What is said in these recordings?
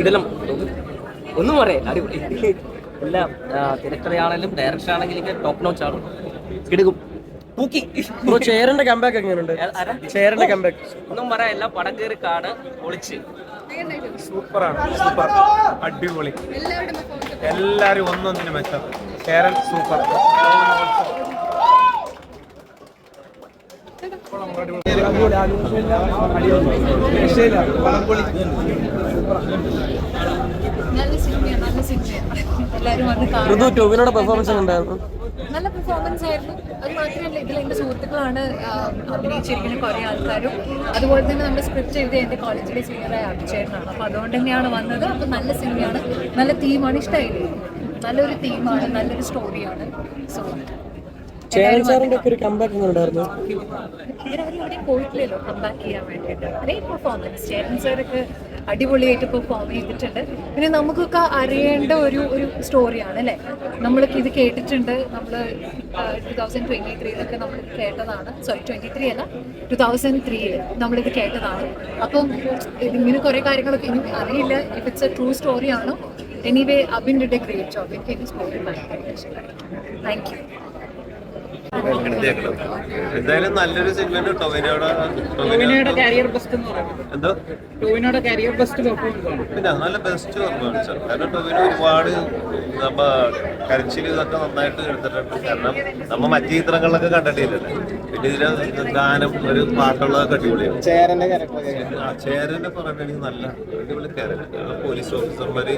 ഇടലം ഒന്നും പറയാം അടിപൊളി എല്ലാം. തിരക്കഥയാണെങ്കിലും ഡയറക്ഷൻ ആണെങ്കിലും ടോപ്പ് നോച്ച് ആണ്. കിടക്കും ചേരന്റെ കമ്പാക്ക് എങ്ങനെയുണ്ട്? ചേരന്റെ കമ്പാക്ക് ഒന്നും പറയാം. എല്ലാം പടം കയറി കാട് പൊളിച്ച് സൂപ്പറാണ്. സൂപ്പർ, അടിപൊളി. എല്ലാരും ഒന്നൊന്നിനും മെച്ചം. ചേരൻ സൂപ്പർ. ടോവിനോയുടെ പെർഫോമൻസ് ഉണ്ടായിരുന്നു. നല്ല പെർഫോമൻസ് ആയിരുന്നു. അത് മാത്രമല്ല, ഇതിൽ എൻ്റെ സുഹൃത്തുക്കളാണ് അഭിനയിച്ചിരിക്കുന്ന കുറേ ആൾക്കാരും. അതുപോലെ തന്നെ നമ്മുടെ സ്ക്രിപ്റ്റ് എഴുതിയ എൻ്റെ കോളേജിലെ സീനിയറായ അഭിചേട്ടനാണ്. അപ്പോൾ അതുകൊണ്ട് തന്നെയാണ് വന്നത്. അപ്പോൾ നല്ല സിനിമയാണ്, നല്ല തീമാണ്, ഇഷ്ടമായില്ലേ? നല്ലൊരു തീമാണ്, നല്ലൊരു സ്റ്റോറിയാണ്. സോ ഒരു കമ്പാക്ക് ഉണ്ടായിരുന്നു. ഇവരെവിടെയും പോയിട്ടില്ലല്ലോ കമ്പാക്ക് ചെയ്യാൻ വേണ്ടിയിട്ട്. അതേ പെർഫോമൻസ് ചേരൻ സാറൊക്കെ അടിപൊളിയായിട്ട് പെർഫോം ചെയ്തിട്ടുണ്ട്. പിന്നെ നമുക്കൊക്കെ അറിയേണ്ട ഒരു സ്റ്റോറിയാണ് അല്ലേ. നമ്മളൊക്കെ ഇത് കേട്ടിട്ടുണ്ട്. നമ്മൾ 2023 നമ്മൾ കേട്ടതാണ്. 23 അല്ല, 2003 നമ്മളിത് കേട്ടതാണ്. അപ്പം ഇതിങ്ങനെ കുറേ കാര്യങ്ങളൊക്കെ ഇനി അറിയില്ല if it's a true story ആണോ. Anyway Abin did a great job. എനിക്ക് എൻ്റെ സ്റ്റോറി ഭയങ്കര ഇഷ്ടമായി. Thank you. എന്തായാലും നല്ലൊരു സിനിമ. ടൊവിനോയുടെ കരിയർ ബെസ്റ്റ് എന്ന് പറയുന്നത് എന്തോ ടൊവിനോയുടെ കരിയർ ബെസ്റ്റ് പെർഫോമൻസ് ആണ്. പിന്നെ നല്ല ബെസ്റ്റ് പെർഫോമൻസ് ആണ്. കാരണം ടൊവിനോ ഒരുപാട് നമ്മ കരച്ചിൽ ഇതൊക്കെ നന്നായിട്ട് എടുത്തിട്ടുണ്ട്. കാരണം നമ്മ മറ്റു ചിത്രങ്ങളിലൊക്കെ കണ്ടിട്ടില്ലല്ലേ. പിന്നെ ഇതിന് ഗാനം ഒരു പാട്ടുള്ളതൊക്കെ അടിപൊളിയാണ്. ചേരന്റെ പറയുന്നത് എനിക്ക് നല്ല അടിപൊളി ക്യാരക്ടർ. പോലീസ് ഓഫീസർമാര്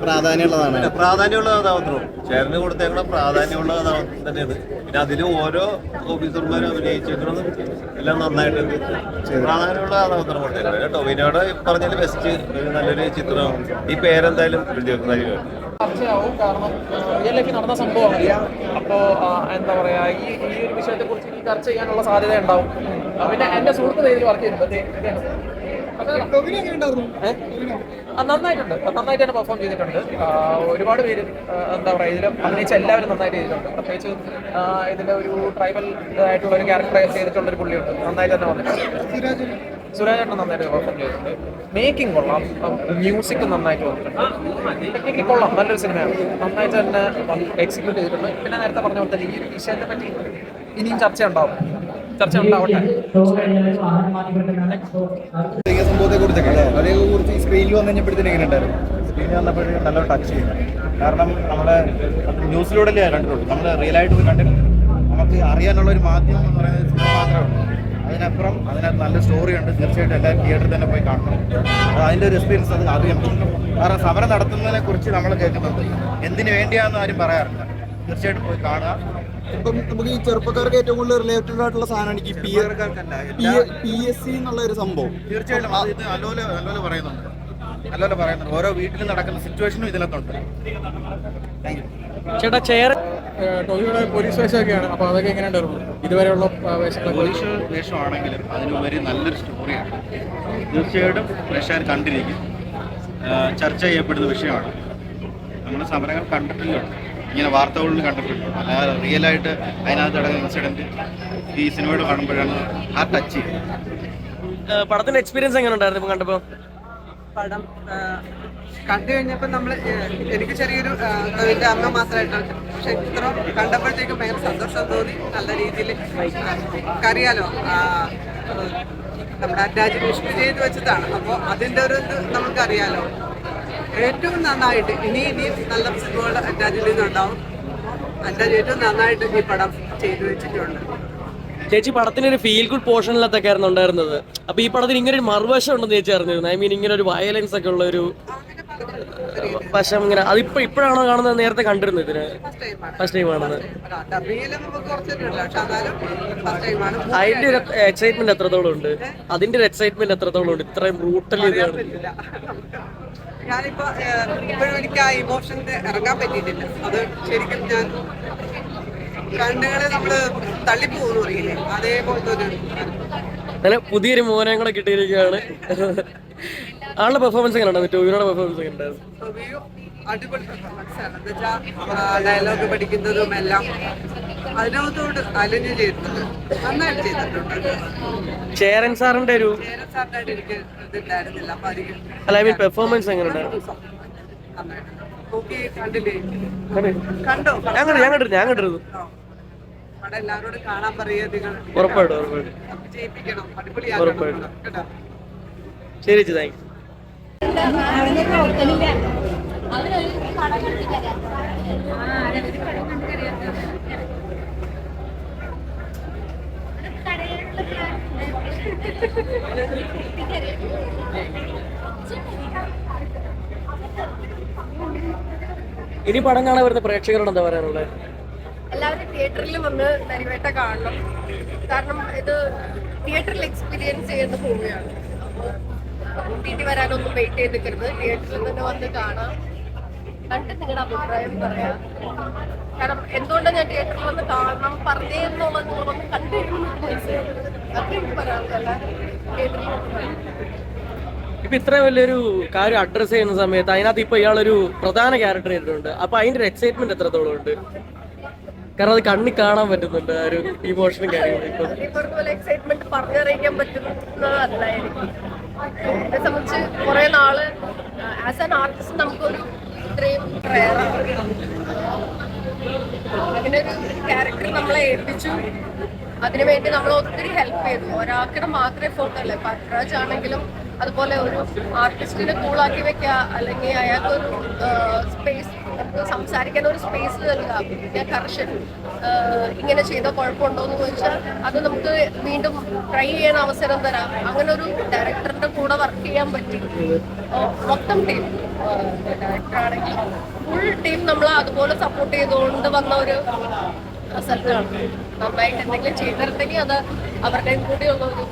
പ്രാധാന്യമുള്ള കഥാപാത്രവും ചേരന് കൊടുത്തേക്കുന്ന പ്രാധാന്യമുള്ള കഥാപാത്രം തന്നെയാണ്. പിന്നെ അതിൽ ഓരോ ഓഫീസർമാരും അഭിനയിച്ചിരിക്കുന്നതും എല്ലാം നന്നായിട്ടുണ്ട്. പ്രാധാന്യമുള്ള കഥാപാത്രം കൊടുത്തേക്കുന്നത്. ടൊവിനോയുടെ പറഞ്ഞാൽ ബെസ്റ്റ് നല്ലൊരു ചിത്രം. ഈ പേരെന്തായാലും ചർച്ചയാവും. കാരണം റിയൽ ലൈഫിൽ നടന്ന സംഭവമല്ല. അപ്പോൾ എന്താ പറയുക, ഈ ഒരു വിഷയത്തെക്കുറിച്ച് ഇനി ചർച്ച ചെയ്യാനുള്ള സാധ്യത ഉണ്ടാവും. പിന്നെ എൻ്റെ സുഹൃത്ത് ഇതിൽ വർക്ക് ചെയ്തിട്ടുണ്ട്. നന്നായിട്ടുണ്ട്, നന്നായിട്ട് തന്നെ പെർഫോം ചെയ്തിട്ടുണ്ട്. ഒരുപാട് പേര് എന്താ പറയുക, ഇതിൽ അഭിനയിച്ച എല്ലാവരും നന്നായിട്ട് ചെയ്തിട്ടുണ്ട്. പ്രത്യേകിച്ച് ഇതിൻ്റെ ഒരു ട്രൈബൽ ആയിട്ടുള്ള ഒരു ക്യാരക്ടർ ചെയ്തിട്ടുള്ള ഒരു പുള്ളിയുണ്ട്, നന്നായിട്ട് തന്നെ വന്നിട്ടുണ്ട്. സുരാജേട്ടൻ നന്നായിട്ട് പെർഫോം ചെയ്തിട്ടുണ്ട്. മേക്കിംഗ് കൊള്ളാം, മ്യൂസിക് നന്നായിട്ട് വന്നിട്ടുണ്ട്. ടെക്നിക്കലി കൊള്ളാം, നല്ലൊരു സിനിമയാണ്. നന്നായിട്ട് തന്നെ എക്സിക്യൂട്ട് ചെയ്തിട്ടുണ്ട്. പിന്നെ നേരത്തെ പറഞ്ഞ പോലെ തന്നെ ഈ ഒരു വിഷയത്തെ പറ്റി ഇനിയും ചർച്ച ഉണ്ടാവട്ടെ. സംഭവത്തെ കുറിച്ചൊക്കെ അതേ കുറിച്ച് സ്ക്രീനിൽ വന്നു കഴിഞ്ഞപ്പോഴത്തേന് എങ്ങനെ ഉണ്ടായിരുന്നു? സ്ക്രീനിൽ വന്നപ്പോഴത്തേക്കും നല്ല ടച്ച് ചെയ്യും. കാരണം നമ്മളെ ന്യൂസിലൂടെ അല്ലേ കണ്ടിട്ടുള്ളൂ. നമ്മൾ റിയലായിട്ട് പോയി കണ്ടിട്ട് നമുക്ക് അറിയാനുള്ള ഒരു മാധ്യമം എന്ന് പറയുന്നത് സിനിമ മാത്രമേ ഉള്ളൂ. അതിനപ്പുറം അതിനകത്ത് നല്ല സ്റ്റോറി ഉണ്ട്. തീർച്ചയായിട്ടും എല്ലാവരും തിയേറ്ററിൽ തന്നെ പോയി കാണണം. അതിൻ്റെ ഒരു എക്സ്പീരിയൻസ് അത് അറിയാം. കാരണം സമരം നടത്തുന്നതിനെ കുറിച്ച് നമ്മൾ കേൾക്കുന്നുണ്ട്. എന്തിനു വേണ്ടിയാണെന്ന് ആരും പറയാറില്ല. തീർച്ചയായിട്ടും പോയി കാണുക. ഇപ്പം നമുക്ക് ഈ ചെറുപ്പക്കാർക്ക് ഏറ്റവും കൂടുതൽ റിലേറ്റഡ് ആയിട്ടുള്ള സാധനമാണ് ഈ PSC എന്നുള്ള ഒരു സംഭവം. തീർച്ചയായിട്ടും ഇത് നല്ലപോലെ പറയുന്നുണ്ട്. ഓരോ വീട്ടിൽ നടക്കുന്ന സിറ്റുവേഷനും ഇതിനകത്തുണ്ട്. ചേട്ടാ, ടൊവിനോയുടെ പോലീസ് വേഷമൊക്കെയാണ്. അപ്പോൾ അതൊക്കെ എങ്ങനെയുണ്ടായിരുന്നു ഇതുവരെയുള്ള വേഷങ്ങൾ? പോലീസ് വേഷമാണെങ്കിലും അതിനുപരി നല്ലൊരു സ്റ്റോറിയാണ്. തീർച്ചയായിട്ടും പ്രേക്ഷകർ കണ്ടിരിക്കും. ചർച്ച ചെയ്യപ്പെടുന്ന വിഷയമാണ്. നമ്മൾ സമരങ്ങൾ കണ്ടിട്ടില്ല, ഇങ്ങനെ വാർത്തകളിൽ കണ്ടിട്ടുണ്ട്. അല്ലാതെ റിയലായിട്ട് അതിനകത്ത് നടക്കുന്ന ഇൻസിഡൻറ്റ് ഈ സിനിമയോട് കാണുമ്പോഴാണ് ആ ടച്ച് ചെയ്യുന്നത്. പടത്തിന്റെ എക്സ്പീരിയൻസ് എങ്ങനെ ഉണ്ടായിരുന്നു ഇപ്പം കണ്ടപ്പോൾ? പടം കണ്ടു കഴിഞ്ഞപ്പോൾ എനിക്ക് ചെറിയൊരു അമ്മ മാത്രമായിട്ടാണ്. പക്ഷെ ഇത്ര കണ്ടപ്പോഴത്തേക്കും ഭയങ്കര സന്തോഷം തോന്നി. നല്ല രീതിയിൽ അറിയാലോ, നമ്മുടെ അറ്റാച്ച് വിഷ്ണു ചെയ്ത് വെച്ചതാണ്. അപ്പോൾ അതിൻ്റെ ഒരു ഇത് നമുക്കറിയാലോ. ഏറ്റവും നന്നായിട്ട് ഇനിയും നല്ല സിനിമകൾ അറ്റാച്ചിൽ നിന്നുണ്ടാവും. അറ്റാച്ച് ഏറ്റവും നന്നായിട്ട് ഈ പടം ചെയ്തു വെച്ചിട്ടുണ്ട്. ചേച്ചി, പടത്തിന് ഒരു ഫീൽ ഗുഡ് പോർഷനിലത്തൊക്കെ ആയിരുന്നു ഉണ്ടായിരുന്നത്. അപ്പൊ ഈ പടത്തിന് ഇങ്ങനെ ഒരു മറുവശം ഉണ്ടെന്ന് ചേച്ചി അറിഞ്ഞിരുന്നു? ഐ മീൻ, ഇങ്ങനെ ഒരു വയലൻസ് ഒക്കെ ഉള്ള ഒരു വശം ഇങ്ങനെ ഇപ്പോഴാണോ കാണുന്നത്? നേരത്തെ കണ്ടിരുന്നു ഇതിന്? ഫസ്റ്റ് ടൈം ആണെന്ന്. അതിന്റെ ഒരു എക്സൈറ്റ്മെന്റ് എത്രത്തോളം ഉണ്ട്? ഇത്രയും ബ്രൂട്ടൽ ഇതാണ്. ഞാനിപ്പോ ഇപ്പോഴും എനിക്ക് ആ ഇമോഷന്റെ ഇറങ്ങാൻ പറ്റിയിട്ടില്ല. അത് ശരിക്കും ഞാൻ കണ്ണുകളെ നമ്മള് തള്ളിപ്പോകുന്നു അറിയില്ലേ, അതേപോലത്തെ ഒരു പുതിയൊരു മോനെ കൂടെ കിട്ടിയിരിക്കുകയാണ്. ആളുടെ പെർഫോമൻസ് എങ്ങനെ ഉണ്ടായിരുന്നു? ടൊവിനോയുടെ പെർഫോമൻസ് എങ്ങനെ ഉണ്ടായിരുന്നു? അടിപൊളി പെർഫോമൻസ് ആണ്. എന്ന് വെച്ചാൽ ഡയലോഗ് പഠിക്കുന്നതും എല്ലാം അതിനകത്തോട് അലിഞ്ഞു ചെയ്തിട്ടുണ്ട്. നന്നായിട്ട് ചെയ്തിട്ടുണ്ട്. ചേരൻ സാറിന്റെ ഒരു സാറിനായിട്ട് എനിക്ക് ഇതുണ്ടായിരുന്നില്ല. അപ്പൊ അതിന് അല്ല പെർഫോമൻസ് എങ്ങനെ ഉണ്ടായിരുന്നു? നന്നായിട്ട് നോക്കി കണ്ടില്ലേ? കണ്ടോ? ഞാൻ കണ്ടിരുന്നു. അവിടെ എല്ലാവരോടും കാണാൻ പറയുക, നിങ്ങൾ ഉറപ്പായിട്ടും ജയിപ്പിക്കണം, അടിപൊളിയാക്കണം കേട്ടോ. ശരി ചേച്ചി, താങ്ക് ഇനി പടം കാണാൻ വരുന്ന പ്രേക്ഷകരോട് എന്താ പറയാനുള്ളത്? എല്ലാവരും തിയേറ്ററിൽ വന്ന് നരിവേട്ട കാണണം. കാരണം ഇത് തിയേറ്ററിൽ എക്സ്പീരിയൻസ് ചെയ്യുന്ന മൂവിയാണ്. അപ്പോൾ വീട്ടിൽ വരാനൊന്നും വെയിറ്റ് ചെയ്ത് നിൽക്കരുത്, തിയേറ്ററിൽ തന്നെ വന്ന് കാണാം, കണ്ട് നിങ്ങളുടെ അഭിപ്രായം പറയാം. കാരണം എന്തുകൊണ്ടാണ് ഞാൻ തിയേറ്ററിൽ വന്ന് കാണണം പറഞ്ഞെന്നുള്ളത് നിങ്ങളൊന്ന് കണ്ടിരുന്നു മനസ്സിലാക്കുന്നത്. അത് എനിക്ക് പറയാനുള്ളതല്ല, തിയേറ്ററിൽ വന്ന് ഇപ്പൊ ഇത്ര വലിയൊരു കാര്യം അഡ്രസ് ചെയ്യുന്ന സമയത്ത് അതിനകത്ത് ഇപ്പൊ ഇയാളൊരു പ്രധാന ക്യാരക്ടർ ചെയ്തിട്ടുണ്ട്. അപ്പൊ അതിന്റെ ഒരു എക്സൈറ്റ്മെന്റ് എത്രത്തോളം ഉണ്ട്? കാരണം അത് കണ്ണി കാണാൻ പറ്റുന്നുണ്ട്, ആ ഒരു ഇമോഷനും കാര്യങ്ങളും. ഇപ്പൊ എക്സൈറ്റ്മെന്റ് പറഞ്ഞറിയിക്കാൻ പറ്റുന്നതല്ല എനിക്ക്. എന്നെ സംബന്ധിച്ച് കുറെ നാള് ആസ് ആൻ ആർട്ടിസ്റ്റ് നമുക്കൊരു ഇത്രയും അങ്ങനെ ഒരു ക്യാരക്ടർ നമ്മളെ ഏൽപ്പിച്ചു. അതിനുവേണ്ടി നമ്മൾ ഒത്തിരി ഹെൽപ്പ് ചെയ്തു. ഒരാൾക്കിടെ മാത്രമേ എഫേർട്ട് അല്ല. ഇപ്പൊ അത്രാജ് ആണെങ്കിലും അതുപോലെ ഒരു ആർട്ടിസ്റ്റിനെ കൂളാക്കി വെക്കുക, അല്ലെങ്കിൽ അയാൾക്കൊരു സ്പേസ്, സംസാരിക്കാൻ ഒരു സ്പേസ് നൽകുക. ഞാൻ കർഷൻ ഇങ്ങനെ ചെയ്ത കുഴപ്പമുണ്ടോ എന്ന് ചോദിച്ചാൽ അത് നമുക്ക് വീണ്ടും ട്രൈ ചെയ്യാൻ അവസരം തരാം. അങ്ങനെ ഒരു ഡയറക്ടറിന്റെ കൂടെ വർക്ക് ചെയ്യാൻ പറ്റി. മൊത്തം ടീം, ഡയറക്ടറാണെങ്കിലും ഫുൾ ടീം നമ്മൾ അതുപോലെ സപ്പോർട്ട് ചെയ്തുകൊണ്ട് വന്ന ഒരു റിസൾട്ടാണ്. നന്നായിട്ട് എന്തെങ്കിലും ചെയ്തിരുന്നെങ്കിൽ അത് അവരുടെയും കൂടിയുള്ള ഒരു.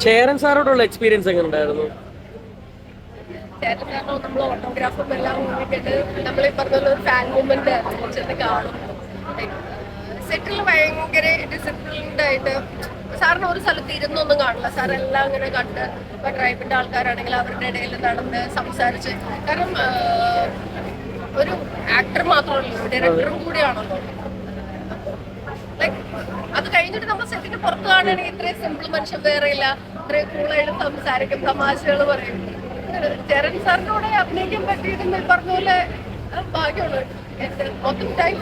ചേരൻ സാറോടുള്ള എക്സ്പീരിയൻസ് എങ്ങനെ ഉണ്ടായിരുന്നു? ചേട്ടൻ കാരണം നമ്മൾ ഓട്ടോഗ്രാഫും എല്ലാം നോക്കിയിട്ട് നമ്മൾ ഈ പറഞ്ഞ ഒരു ഫാൻ മൂവ്മെന്റ് ചെന്ന് കാണും. സെറ്റിൽ ഭയങ്കര ഡിസിപ്ലിൻഡ് ആയിട്ട് സാറിന് ഒരു സ്ഥലത്ത് ഇരുന്നൊന്നും കാണില്ല. സാർ എല്ലാം ഇങ്ങനെ കണ്ട്, ഇപ്പൊ ട്രൈബിന്റെ ആൾക്കാരാണെങ്കിൽ അവരുടെ ഇടയിൽ നടന്ന് സംസാരിച്ച്. കാരണം ഒരു ആക്ടർ മാത്രമല്ല, ഡയറക്ടറും കൂടിയാണല്ലോ. ലൈക്ക് അത് കഴിഞ്ഞിട്ട് നമ്മൾ സെറ്റിന് പുറത്ത് കാണുകയാണെങ്കിൽ ഇത്രയും സിമ്പിൾ മനുഷ്യൻ വേറെ ഇല്ല. ഇത്രയും കൂളായിട്ട് സംസാരിക്കും, തമാശകൾ പറയും. ചേരൻ സാറിന്റെ കൂടെ അഭിനയിക്കാൻ പറ്റിയിരുന്ന പറഞ്ഞ പോലെ ഭാഗ്യമുള്ളൂ. മൊത്തം ടൈം